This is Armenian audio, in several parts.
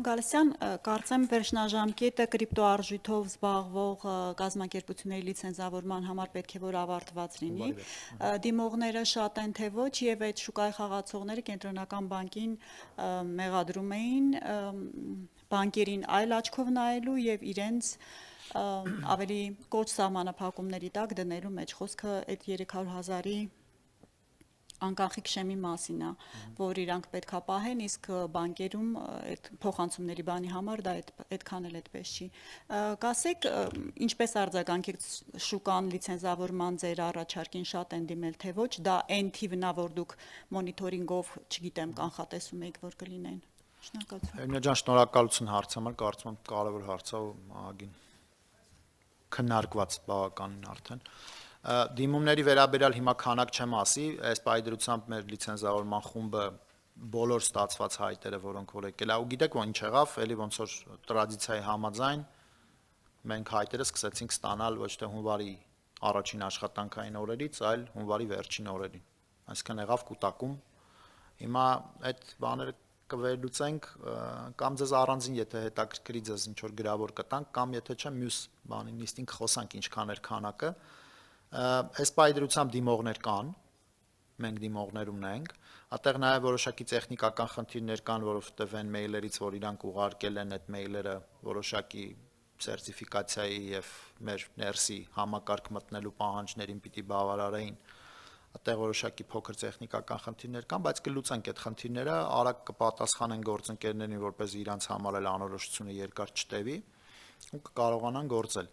Պարոն Գալստյան, կարծեմ վերջնաժամկետը կրիպտոարժույթով զբաղվող կազմակերպությունների լիցենզավորման համար պետք է որ ավարտված լինի։ Դիմողները շատ են թե ոչ, եւ այդ շուկայի խաղացողները կենտրոնական բանկին մեղադրում էին բանկերին այլ աչքով նայելու եւ իրենց ավելի կոչ սահմանափակումների տակ դնելու մեջ խոսքը այդ 300,000-ի անկախիկ շեմի մասին է, որ իրանք պետքա պահեն, իսկ բանկերում այդ փոխանցումների բանի համար դա այդքան էլ այդպես չի։ Կասեք, ինչպես արձագանքեք շուկան լիցենզավորման ձեր առաջարկին շատ են դիմել թե ոչ, դա այն թիվն է, որ դուք մոնիթորինգով, չգիտեմ, կանխատեսում եք, որ կլինեն։ Շնորհակալություն։ Էմինե ջան, շնորհակալություն հարցի համար, կարծում եմ կարևոր հարց է ու ագին քննարկված բավականին արդեն։ Դիմումների վերաբերյալ հիմա քանակ չեմ ասի, այս պայդրությամբ մեր լիցենզավորման խումբը բոլոր ստացված հայտերը, որոնք որ եկել է, ու գիտեք ո՞նց եղավ, էլի ոնց որ տրադիցիայի համաձայն մենք հայտերը սկսեցինք ստանալ ոչ թե հունվարի առաջին աշխատանքային օրերից, այլ հունվարի վերջին օրերին։ Այսինքն եղավ կուտակում։ Հիմա այդ բաները կվերլուծենք կամ ձեզ առանձին եթե հետաքրքրի ձեզ ինչ որ գրավոր կտանք կամ եթե չէ մյուս բանի նիստին կխոսանք ինչքան էր քանակը։ Այս պայդրությամբ դիմողներ կան, մենք դիմողներ ունենք, այդտեղ նաև որոշակի տեխնիկական խնդիրներ կան, որովհետև այն մեյլերից, որ իրանք ուղարկել են այդ մեյլերը որոշակի սերտիֆիկացիայի եւ մեր ներսի համակարգ մտնելու պահանջներին պիտի բավարարեին, այդտեղ որոշակի փոքր տեխնիկական խնդիրներ կան, բայց կլուծենք այդ խնդիրները, արագ կպատասխանեն գործընկերներին, որպեսզի իրանց համար էլ անորոշությունը երկար չտևի ու կկարողանան գործել։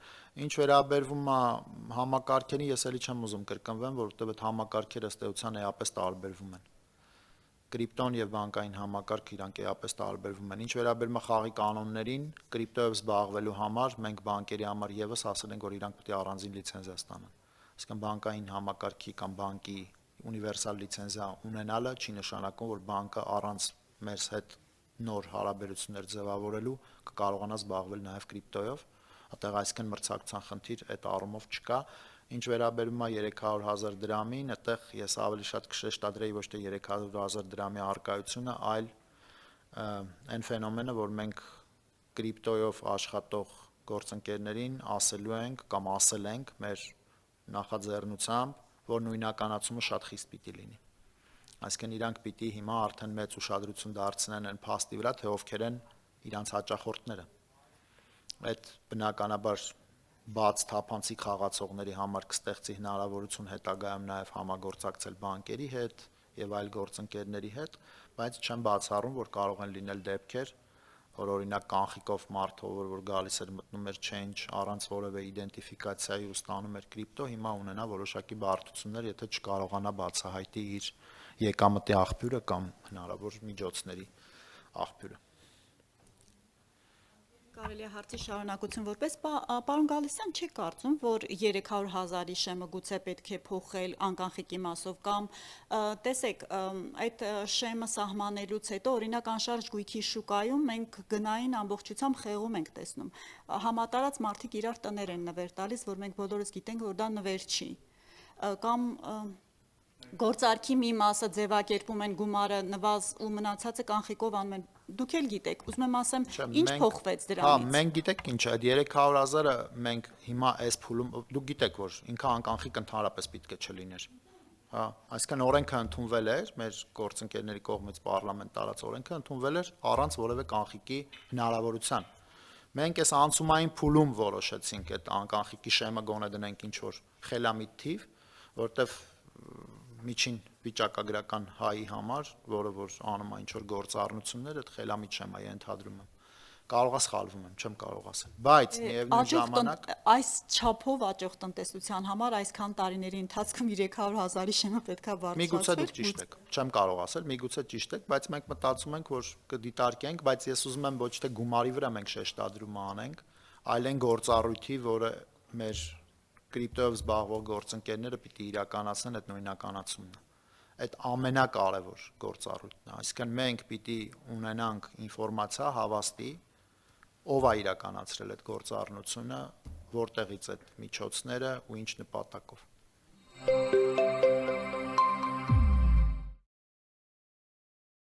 Ինչ վերաբերվում է համակարգերին, ես էլի չեմ ուզում կրկնվեմ, որովհետև այդ համակարգերը ըստ էության էապես տարբերվում են։ Կրիպտոն եւ բանկային համակարգ իրանք էապես տարբերվում են։ Ինչ վերաբերում է խաղի կանոններին, կրիպտոյով զբաղվելու համար մենք բանկերի համար եւս ասել ենք, որ իրանք պետք է առանձին լիցենզիա ստանան։ Այսինքն բանկային համակարգի կամ բանկի ունիվերսալ լիցենզիա ունենալը չի նշանակում, որ բանկը առանց մեր հետ նոր հարաբերություններ ձևավորելու կկարողանա զբաղվել նաև կրիպտոյով, այդտեղ այսքան մրցակցության խնդիր այդ առումով չկա։ Ինչ վերաբերում է 300,000 դրամին, այդտեղ ես ավելի շատ կշեշտադրեի ոչ թե 300,000 դրամի արկայությունը, այլ այն ֆենոմենը, որ մենք կրիպտոյով աշխատող գործընկերներին ասելու ենք կամ ասել ենք մեր նախաձեռնությամբ, որ նույնականացումը շատ խիստ պիտի լինի։ Այսինքն իրանք պիտի հիմա արդեն մեծ ուշադրություն դարձնեն այն փաստի վրա, թե ովքեր են իրանց հաճախորդները։ Այդ բնականաբար բաց թափանցիկ խաղացողների համար կստեղծի հնարավորություն հետագայում նաև համագործակցել բանկերի հետ եւ այլ գործընկերների հետ, բայց չեմ բացառում, որ կարող են լինել դեպքեր, որ օրինակ կանխիկով մարդ որ գալիս էր մտնում էր change առանց որևէ իդենտիֆիկացիայի ու ստանում էր կրիպտո, հիմա ունենա որոշակի բարդություններ, եթե չկարողանա բացահայտի իր եկամտի աղբյուրը կամ հնարավոր միջոցների աղբյուրը։ Կարելի է հարցի շարունակություն որպես պարոն Գալստյան, չի կարծում, որ 300,000-ի շեմը գուցե պետք է փոխել անկանխիկի մասով կամ տեսեք, այդ շեմը սահմանելուց հետո օրինակ անշարժ գույքի շուկայում մենք գնային ամբողջությամբ խեղում ենք տեսնում։ Համատարած մարդիկ իրար տներ են նվեր տալիս, որ մենք բոլորս գիտենք, որ դա նվեր չի։ Կամ գործարքի մի մասը ձևակերպում են գումարը նվազ ու մնացածը կանխիկով անում են։ Դուք էլ գիտեք, ուզում եմ ասեմ, ինչ փոխվեց դրանից։ Հա, մենք գիտեք ինչ է, այդ 300,000-ը մենք հիմա այս փուլում դուք գիտեք, որ ինքը անկանխիկ ընդհանրապես պետք է չլիներ։ Հա, այսինքն օրենքը ընդունվել էր, մեր գործընկերների կողմից պարլամենտ տարած օրենքը ընդունվել էր առանց որևէ կանխիկի հնարավորության։ Մենք այս անցումային փուլում որոշեցինք այդ անկանխիկի շեմը գոնե դնենք ինչ որ խելամիտ թիվ, որտեվ միջին վիճակագրական հայի համար, որը որ անում է ինչ որ գործառնություններ, այդ խելամիտ շեմա է ընդհանրում եմ։ Կարող է սխալվում եմ, չեմ կարող ասել։ Բայց միևնույն ժամանակ այս չափով աճող տնտեսության համար այսքան տարիների ընթացքում 300,000-ի շեմը պետքա բարձրացվի։ Միգուցե դուք ճիշտ եք, չեմ կարող ասել, միգուցե ճիշտ եք, բայց մենք մտածում ենք, որ կդիտարկենք, բայց ես ուզում եմ ոչ թե գումարի վրա մենք շեշտադրում անենք, այլ այն գործառույթի, որը մեր կրիպտոյով զբաղվող գործընկերները պիտի իրականացնեն այդ նույնականացումն է։ Այդ ամենակարևոր գործառույթն է։ Այսինքն մենք պիտի ունենանք ինֆորմացիա հավաստի, ով է իրականացրել այդ գործառնությունը, որտեղից այդ միջոցները ու ինչ նպատակով։